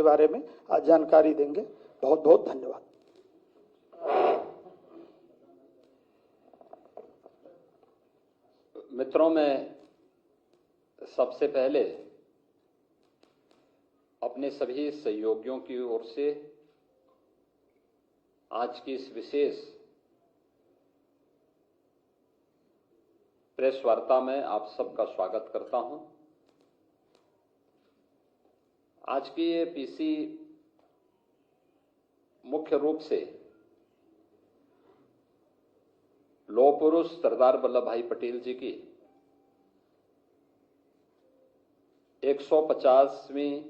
बारे में आज जानकारी देंगे। बहुत बहुत धन्यवाद। मित्रों, मैं सबसे पहले अपने सभी सहयोगियों की ओर से आज की इस विशेष प्रेस वार्ता में आप सबका स्वागत करता हूं। आज की ये पीसी मुख्य रूप से लौह पुरुष सरदार वल्लभ भाई पटेल जी की 150वीं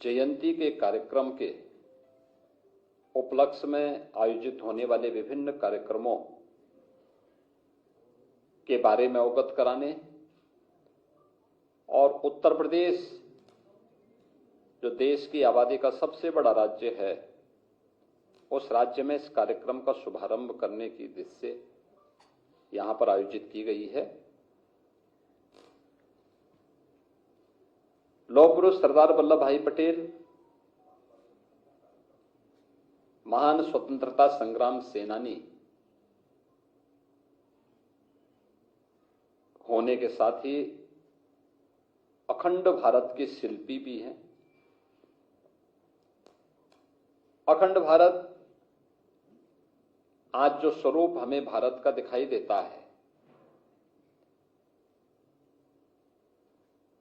जयंती के कार्यक्रम के उपलक्ष्य में आयोजित होने वाले विभिन्न कार्यक्रमों के बारे में अवगत कराने और उत्तर प्रदेश जो देश की आबादी का सबसे बड़ा राज्य है, उस राज्य में इस कार्यक्रम का शुभारंभ करने की दृष्टि से यहां पर आयोजित की गई है। लौह पुरुष सरदार वल्लभ भाई पटेल महान स्वतंत्रता संग्राम सेनानी होने के साथ ही अखंड भारत के शिल्पी भी हैं। अखंड भारत आज जो स्वरूप हमें भारत का दिखाई देता है,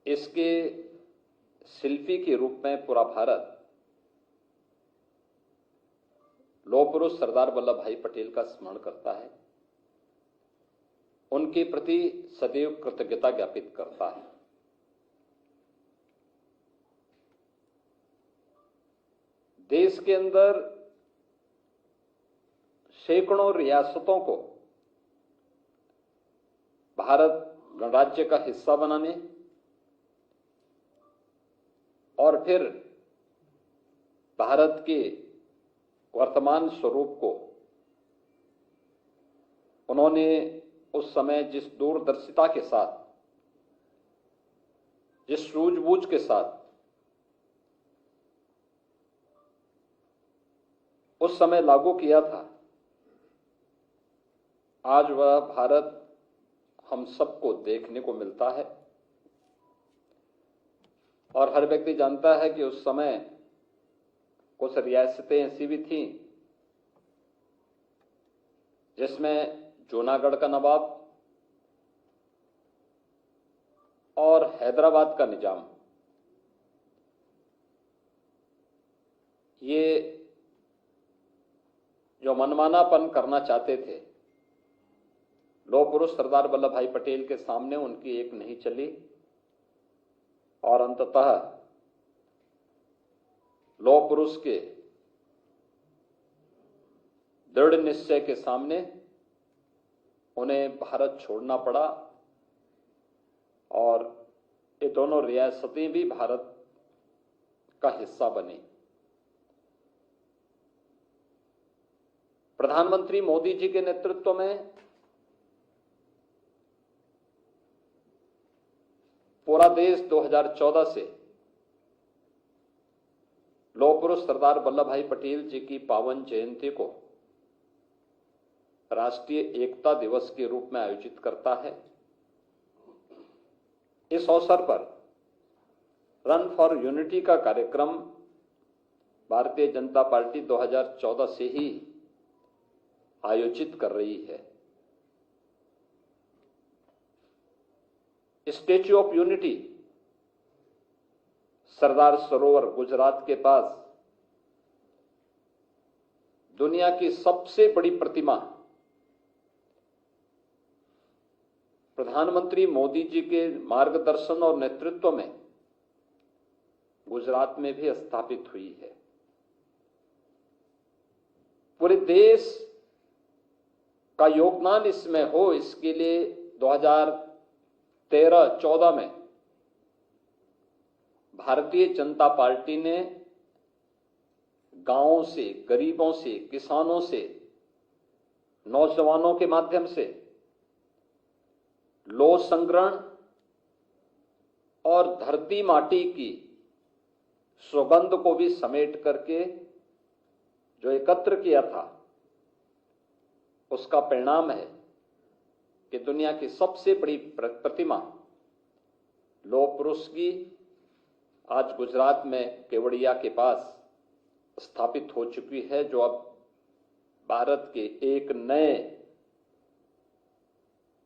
इसके शिल्पी के रूप में पूरा भारत लौह पुरुष सरदार वल्लभ भाई पटेल का स्मरण करता है, उनके प्रति सदैव कृतज्ञता ज्ञापित करता है। देश के अंदर सैकड़ों रियासतों को भारत गणराज्य का हिस्सा बनाने और फिर भारत के वर्तमान स्वरूप को उन्होंने उस समय जिस दूरदर्शिता के साथ, जिस सूझबूझ के साथ उस समय लागू किया था, आज वह भारत हम सबको देखने को मिलता है। और हर व्यक्ति जानता है कि उस समय कुछ रियासतें ऐसी भी थीं जिसमें जूनागढ़ का नवाब और हैदराबाद का निजाम, ये जो मनमानापन करना चाहते थे, लौह पुरुष सरदार वल्लभ भाई पटेल के सामने उनकी एक नहीं चली और अंततः लौह पुरुष के दृढ़ निश्चय के सामने उन्हें भारत छोड़ना पड़ा और ये दोनों रियासतें भी भारत का हिस्सा बनी। प्रधानमंत्री मोदी जी के नेतृत्व में पूरा देश 2014 से लौह पुरुष सरदार वल्लभ भाई पटेल जी की पावन जयंती को राष्ट्रीय एकता दिवस के रूप में आयोजित करता है। इस अवसर पर रन फॉर यूनिटी का कार्यक्रम भारतीय जनता पार्टी 2014 से ही आयोजित कर रही है। Statue of unity Sardar Sarovar Gujarat के पास दुनिया की सबसे बड़ी प्रतिमा प्रधानमंत्री मोदी जी के मार्गदर्शन और नेतृत्व में गुजरात में भी स्थापित हुई है। पूरे देश का योगदान इसमें हो, इसके लिए 2013-14 में भारतीय जनता पार्टी ने गांवों से, गरीबों से, किसानों से, नौजवानों के माध्यम से लौह संग्रहण और धरती माटी की सुगंध को भी समेट करके जो एकत्र किया था, उसका परिणाम है कि दुनिया की सबसे बड़ी प्रतिमा लौह पुरुष की आज गुजरात में केवड़िया के पास स्थापित हो चुकी है, जो अब भारत के एक नए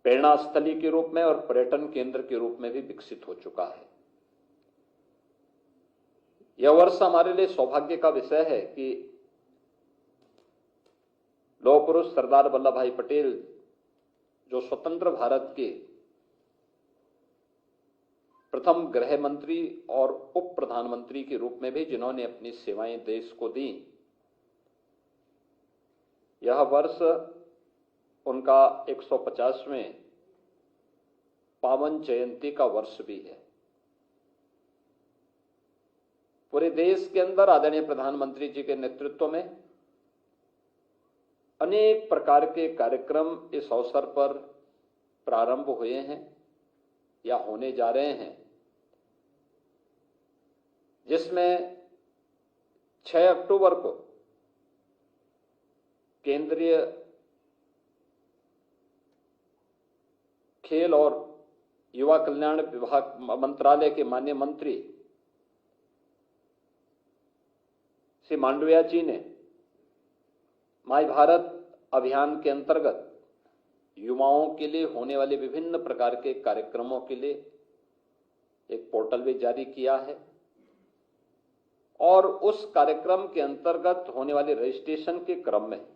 प्रेरणा स्थली के रूप में और पर्यटन केंद्र के रूप में भी विकसित हो चुका है। यह वर्ष हमारे लिए सौभाग्य का विषय है कि लौह पुरुष सरदार वल्लभ भाई पटेल, जो स्वतंत्र भारत के प्रथम गृह मंत्री और उप प्रधानमंत्री के रूप में भी जिन्होंने अपनी सेवाएं देश को दी, यह वर्ष उनका 150वें पावन जयंती का वर्ष भी है। पूरे देश के अंदर आदरणीय प्रधानमंत्री जी के नेतृत्व में अनेक प्रकार के कार्यक्रम इस अवसर पर प्रारंभ हुए हैं या होने जा रहे हैं, जिसमें 6 अक्टूबर को केंद्रीय खेल और युवा कल्याण विभाग मंत्रालय के माननीय मंत्री श्री मांडविया जी ने माय भारत अभियान के अंतर्गत युवाओं के लिए होने वाले विभिन्न प्रकार के कार्यक्रमों के लिए एक पोर्टल भी जारी किया है और उस कार्यक्रम के अंतर्गत होने वाले रजिस्ट्रेशन के क्रम में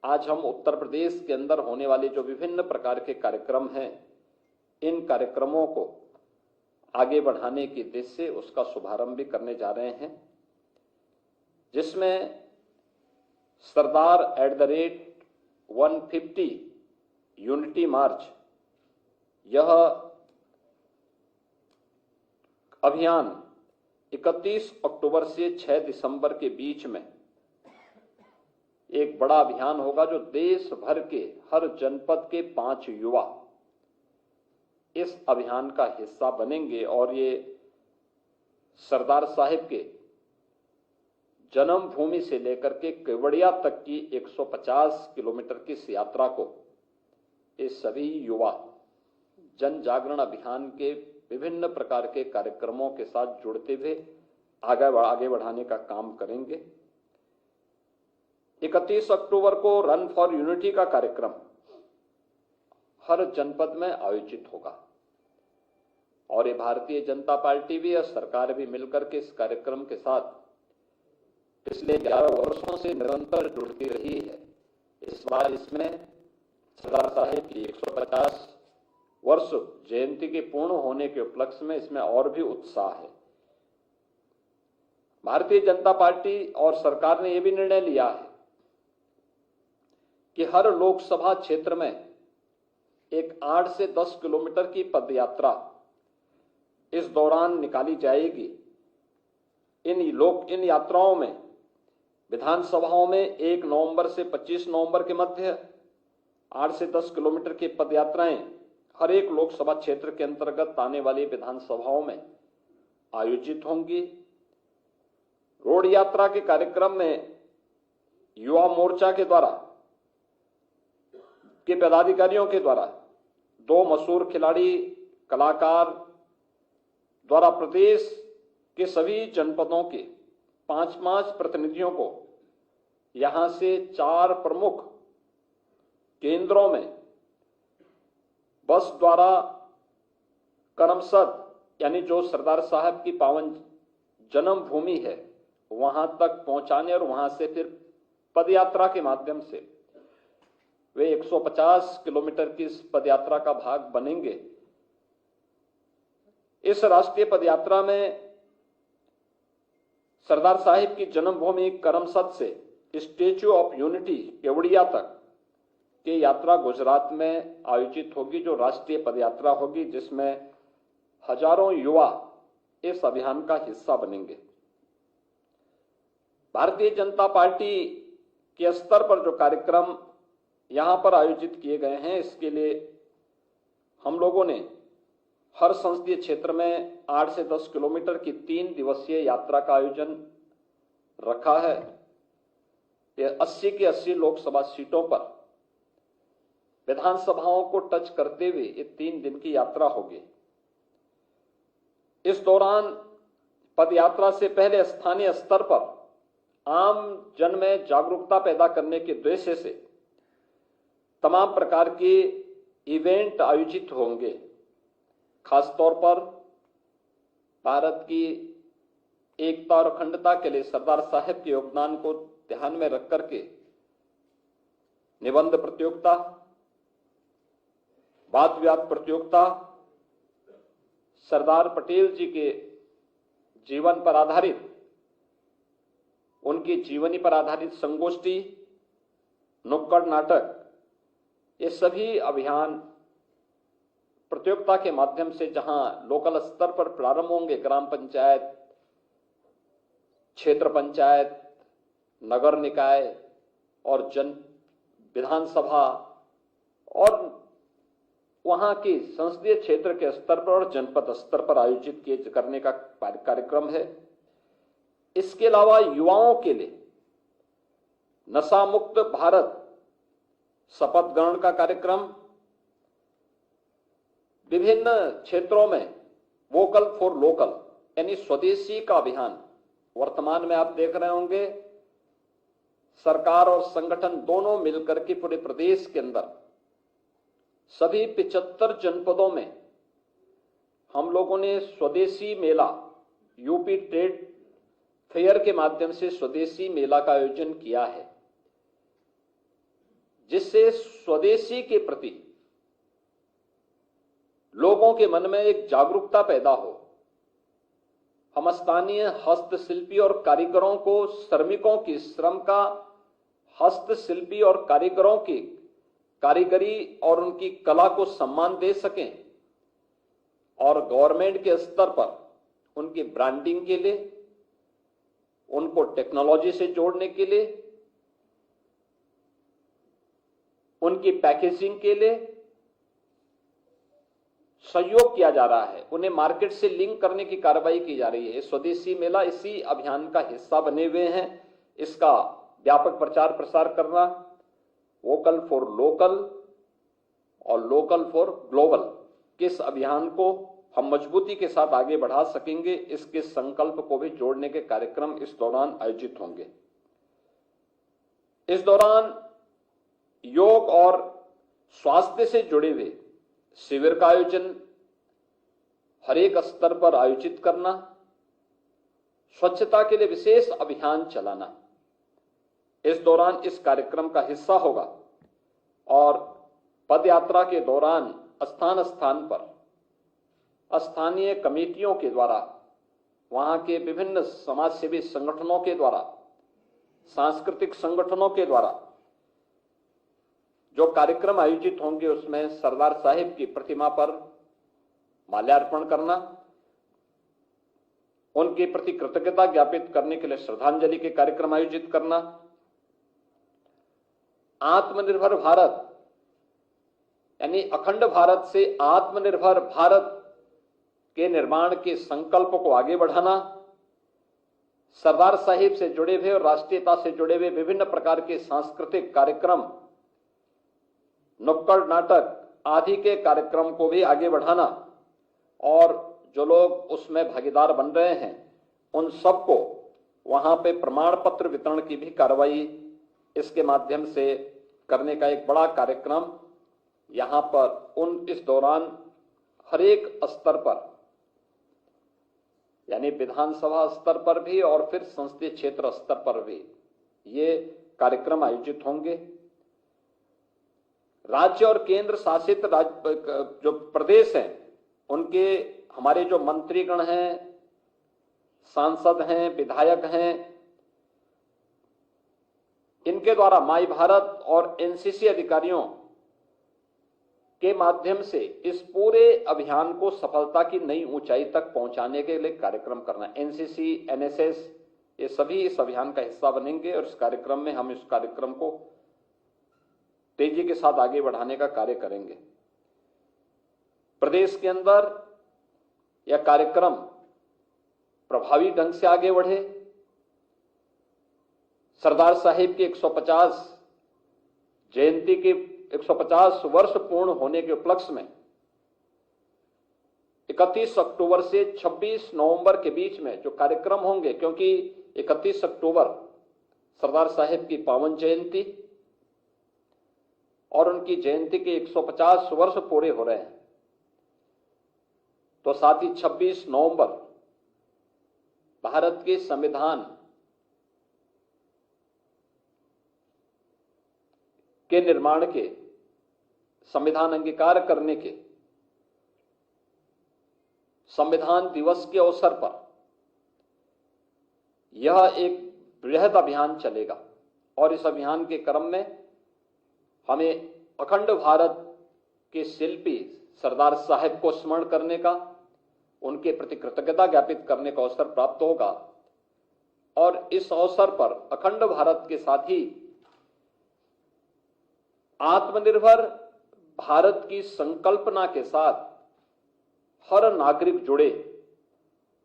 आज हम उत्तर प्रदेश के अंदर होने वाले जो विभिन्न प्रकार के कार्यक्रम हैं, इन कार्यक्रमों को आगे बढ़ाने की दिशा से उसका शुभारंभ भी करने जा रहे हैं, जिसमें सरदार @150 यूनिटी मार्च, यह अभियान 31 अक्टूबर से 6 दिसंबर के बीच में एक बड़ा अभियान होगा, जो देश भर के हर जनपद के 5 युवा इस अभियान का हिस्सा बनेंगे और ये सरदार साहिब के जन्मभूमि से लेकर के केवड़िया तक की 150 किलोमीटर की इस यात्रा को ये सभी युवा जन जागरण अभियान के विभिन्न प्रकार के कार्यक्रमों के साथ जुड़ते हुए आगे बढ़ाने का काम करेंगे। 31 अक्टूबर को रन फॉर यूनिटी का कार्यक्रम हर जनपद में आयोजित होगा और ये भारतीय जनता पार्टी भी और सरकार भी मिलकर के इस कार्यक्रम के साथ पिछले 11 वर्षों से निरंतर जुड़ती रही है। इस बार इसमें सरदार साहिब की 150 वर्ष जयंती के पूर्ण होने के उपलक्ष्य में इसमें और भी उत्साह है। भारतीय जनता पार्टी और सरकार ने यह भी निर्णय लिया है कि हर लोकसभा क्षेत्र में एक 8 से 10 किलोमीटर की पदयात्रा इस दौरान निकाली जाएगी। इन यात्राओं में विधानसभाओं में 1 नवंबर से 25 नवंबर के मध्य 8 से 10 किलोमीटर की पदयात्राएं हर एक लोकसभा क्षेत्र के अंतर्गत आने वाली विधानसभाओं में आयोजित होंगी। रोड यात्रा के कार्यक्रम में युवा मोर्चा के द्वारा के पदाधिकारियों के द्वारा 2 मशहूर खिलाड़ी कलाकार द्वारा प्रदेश के सभी जनपदों के 5-5 प्रतिनिधियों को यहां से 4 प्रमुख केंद्रों में बस द्वारा करमसद, यानी जो सरदार साहब की पावन जन्मभूमि है, वहां तक पहुंचाने और वहां से फिर पदयात्रा के माध्यम से वे 150 किलोमीटर की इस पदयात्रा का भाग बनेंगे। इस राष्ट्रीय पदयात्रा में सरदार साहिब की जन्मभूमि करमसद से स्टैच्यू ऑफ यूनिटी केवड़िया तक की यात्रा गुजरात में आयोजित होगी, जो राष्ट्रीय पदयात्रा होगी, जिसमें हजारों युवा इस अभियान का हिस्सा बनेंगे। भारतीय जनता पार्टी के स्तर पर जो कार्यक्रम यहां पर आयोजित किए गए हैं, इसके लिए हम लोगों ने हर संसदीय क्षेत्र में 8 से 10 किलोमीटर की 3 दिवसीय यात्रा का आयोजन रखा है। ये 80 की 80 लोकसभा सीटों पर विधानसभाओं को टच करते हुए ये 3 दिन की यात्रा होगी। इस दौरान पदयात्रा से पहले स्थानीय स्तर पर आम जन में जागरूकता पैदा करने के उद्देश्य से तमाम प्रकार के इवेंट आयोजित होंगे। खासतौर पर भारत की एकता और अखंडता के लिए सरदार साहब के योगदान को ध्यान में रख करके निबंध प्रतियोगिता, वाद विवाद प्रतियोगिता, सरदार पटेल जी के जीवन पर आधारित, उनकी जीवनी पर आधारित संगोष्ठी, नुक्कड़ नाटक, ये सभी अभियान प्रतियोगिता के माध्यम से जहां लोकल स्तर पर प्रारंभ होंगे, ग्राम पंचायत, क्षेत्र पंचायत, नगर निकाय और विधानसभा और वहां के संसदीय क्षेत्र के स्तर पर और जनपद स्तर पर आयोजित करने का कार्यक्रम है। इसके अलावा युवाओं के लिए नशा मुक्त भारत शपथ ग्रहण का कार्यक्रम, विभिन्न क्षेत्रों में वोकल फॉर लोकल यानी स्वदेशी का अभियान, वर्तमान में आप देख रहे होंगे सरकार और संगठन दोनों मिलकर के पूरे प्रदेश के अंदर सभी 75 जनपदों में हम लोगों ने स्वदेशी मेला, यूपी ट्रेड फेयर के माध्यम से स्वदेशी मेला का आयोजन किया है, जिससे स्वदेशी के प्रति लोगों के मन में एक जागरूकता पैदा हो। हम स्थानीय हस्तशिल्पी और कारीगरों को, श्रमिकों की श्रम का, हस्तशिल्पी और कारीगरों की कारीगरी और उनकी कला को सम्मान दे सकें और गवर्नमेंट के स्तर पर उनकी ब्रांडिंग के लिए, उनको टेक्नोलॉजी से जोड़ने के लिए, उनकी पैकेजिंग के लिए सहयोग किया जा रहा है, उन्हें मार्केट से लिंक करने की कार्रवाई की जा रही है। स्वदेशी मेला इसी अभियान का हिस्सा बने हुए हैं। इसका व्यापक प्रचार प्रसार करना, वोकल फॉर लोकल और लोकल फॉर ग्लोबल, किस अभियान को हम मजबूती के साथ आगे बढ़ा सकेंगे, इसके संकल्प को भी जोड़ने के कार्यक्रम इस दौरान आयोजित होंगे। इस दौरान योग और स्वास्थ्य से जुड़े हुए शिविर का आयोजन हर एक स्तर पर आयोजित करना, स्वच्छता के लिए विशेष अभियान चलाना इस दौरान इस कार्यक्रम का हिस्सा होगा। और पदयात्रा के दौरान स्थान स्थान पर स्थानीय कमेटियों के द्वारा, वहां के विभिन्न समाजसेवी संगठनों के द्वारा, सांस्कृतिक संगठनों के द्वारा जो कार्यक्रम आयोजित होंगे, उसमें सरदार साहिब की प्रतिमा पर माल्यार्पण करना, उनके प्रति कृतज्ञता ज्ञापित करने के लिए श्रद्धांजलि के कार्यक्रम आयोजित करना, आत्मनिर्भर भारत यानी अखंड भारत से आत्मनिर्भर भारत के निर्माण के संकल्प को आगे बढ़ाना, सरदार साहिब से जुड़े हुए और राष्ट्रीयता से जुड़े हुए विभिन्न प्रकार के सांस्कृतिक कार्यक्रम, नुक्कड़ नाटक आदि के कार्यक्रम को भी आगे बढ़ाना और जो लोग उसमें भागीदार बन रहे हैं उन सबको वहां पे प्रमाण पत्र वितरण की भी कार्रवाई इसके माध्यम से करने का एक बड़ा कार्यक्रम यहां पर इस दौरान हर एक स्तर पर यानी विधानसभा स्तर पर भी और फिर संसदीय क्षेत्र स्तर पर भी ये कार्यक्रम आयोजित होंगे। राज्य और केंद्र शासित जो प्रदेश हैं उनके हमारे जो मंत्रीगण हैं, सांसद हैं, विधायक हैं, इनके द्वारा माई भारत और एनसीसी अधिकारियों के माध्यम से इस पूरे अभियान को सफलता की नई ऊंचाई तक पहुंचाने के लिए कार्यक्रम करना। एनसीसी, एनएसएस ये सभी इस अभियान का हिस्सा बनेंगे और इस कार्यक्रम में हम इस कार्यक्रम को तेजी के साथ आगे बढ़ाने का कार्य करेंगे। प्रदेश के अंदर यह कार्यक्रम प्रभावी ढंग से आगे बढ़े, सरदार साहिब की 150 जयंती के 150 वर्ष पूर्ण होने के उपलक्ष्य में 31 अक्टूबर से 26 नवंबर के बीच में जो कार्यक्रम होंगे, क्योंकि 31 अक्टूबर सरदार साहिब की पावन जयंती और उनकी जयंती के 150 वर्ष पूरे हो रहे हैं, तो साथ ही 26 नवंबर भारत के संविधान के निर्माण के, संविधान अंगीकार करने के, संविधान दिवस के अवसर पर यह एक बृहद अभियान चलेगा और इस अभियान के क्रम में हमें अखंड भारत के शिल्पी सरदार साहिब को स्मरण करने का, उनके प्रति कृतज्ञता ज्ञापित करने का अवसर प्राप्त होगा। और इस अवसर पर अखंड भारत के साथ ही आत्मनिर्भर भारत की संकल्पना के साथ हर नागरिक जुड़े,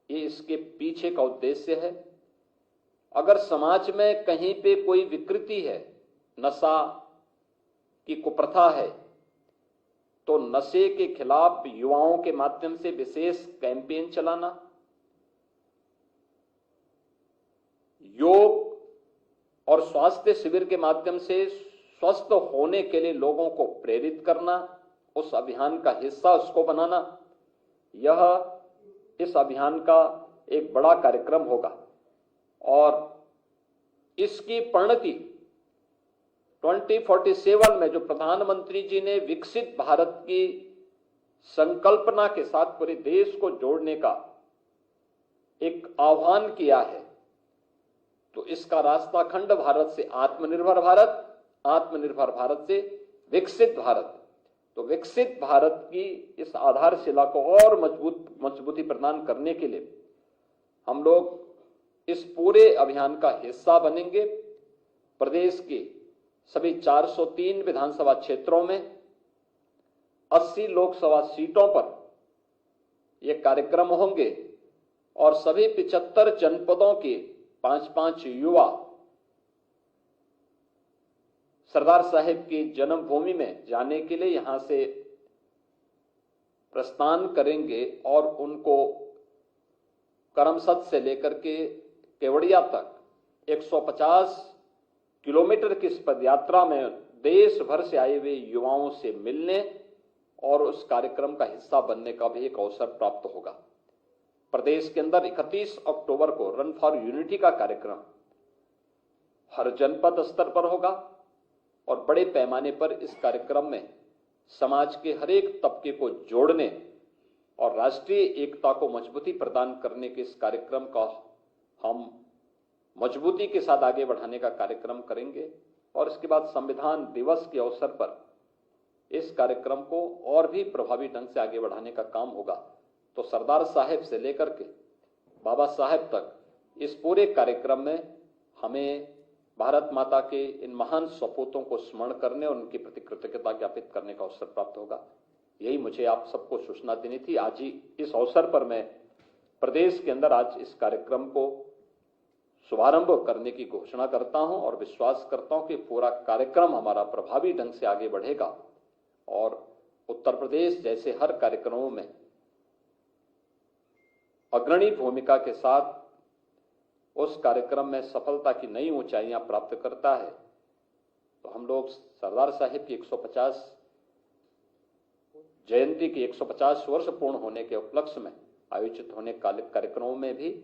ये इसके पीछे का उद्देश्य है। अगर समाज में कहीं पे कोई विकृति है, नशा की कुप्रथा है, तो नशे के खिलाफ युवाओं के माध्यम से विशेष कैंपेन चलाना, योग और स्वास्थ्य शिविर के माध्यम से स्वस्थ होने के लिए लोगों को प्रेरित करना, उस अभियान का हिस्सा उसको बनाना, यह इस अभियान का एक बड़ा कार्यक्रम होगा। और इसकी परिणति 2047 में जो प्रधानमंत्री जी ने विकसित भारत की संकल्पना के साथ पूरे देश को जोड़ने का एक आह्वान किया है, तो इसका रास्ता अखंड भारत से आत्मनिर्भर भारत, आत्मनिर्भर भारत से विकसित भारत। तो विकसित भारत की इस आधारशिला को और मजबूती प्रदान करने के लिए हम लोग इस पूरे अभियान का हिस्सा बनेंगे। प्रदेश के सभी 403 विधानसभा क्षेत्रों में 80 लोकसभा सीटों पर यह कार्यक्रम होंगे और सभी 75 जनपदों के 5-5 युवा सरदार साहिब की जन्मभूमि में जाने के लिए यहां से प्रस्थान करेंगे और उनको करमसद से लेकर के केवड़िया तक 150 किलोमीटर की इस पदयात्रा में देश भर से आए हुए युवाओं से मिलने और उस कार्यक्रम का हिस्सा बनने का भी एक अवसर प्राप्त होगा। प्रदेश के अंदर 31 अक्टूबर को रन फॉर यूनिटी का कार्यक्रम हर जनपद स्तर पर होगा और बड़े पैमाने पर इस कार्यक्रम में समाज के हर एक तबके को जोड़ने और राष्ट्रीय एकता को मजबूती प्रदान करने के इस कार्यक्रम का हम मजबूती के साथ आगे बढ़ाने का कार्यक्रम करेंगे। और इसके बाद संविधान दिवस के अवसर पर इस कार्यक्रम को और भी प्रभावी ढंग से आगे बढ़ाने का काम होगा। तो सरदार साहिब से लेकर के बाबा साहेब तक इस पूरे कार्यक्रम में हमें भारत माता के इन महान सपूतों को स्मरण करने और उनके प्रति कृतज्ञता ज्ञापित करने का अवसर प्राप्त होगा। यही मुझे आप सबको सूचना देनी थी। आज ही इस अवसर पर मैं प्रदेश के अंदर आज इस कार्यक्रम को शुभारंभ करने की घोषणा करता हूं और विश्वास करता हूं कि पूरा कार्यक्रम हमारा प्रभावी ढंग से आगे बढ़ेगा और उत्तर प्रदेश जैसे हर कार्यक्रमों में अग्रणी भूमिका के साथ उस कार्यक्रम में सफलता की नई ऊंचाइयां प्राप्त करता है। तो हम लोग सरदार साहिब की 150 जयंती की 150 वर्ष पूर्ण होने के उपलक्ष्य में आयोजित होने कार्यक्रमों में भी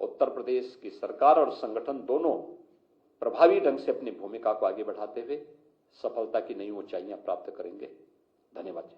उत्तर प्रदेश की सरकार और संगठन दोनों प्रभावी ढंग से अपनी भूमिका को आगे बढ़ाते हुए सफलता की नई ऊंचाइयां प्राप्त करेंगे। धन्यवाद।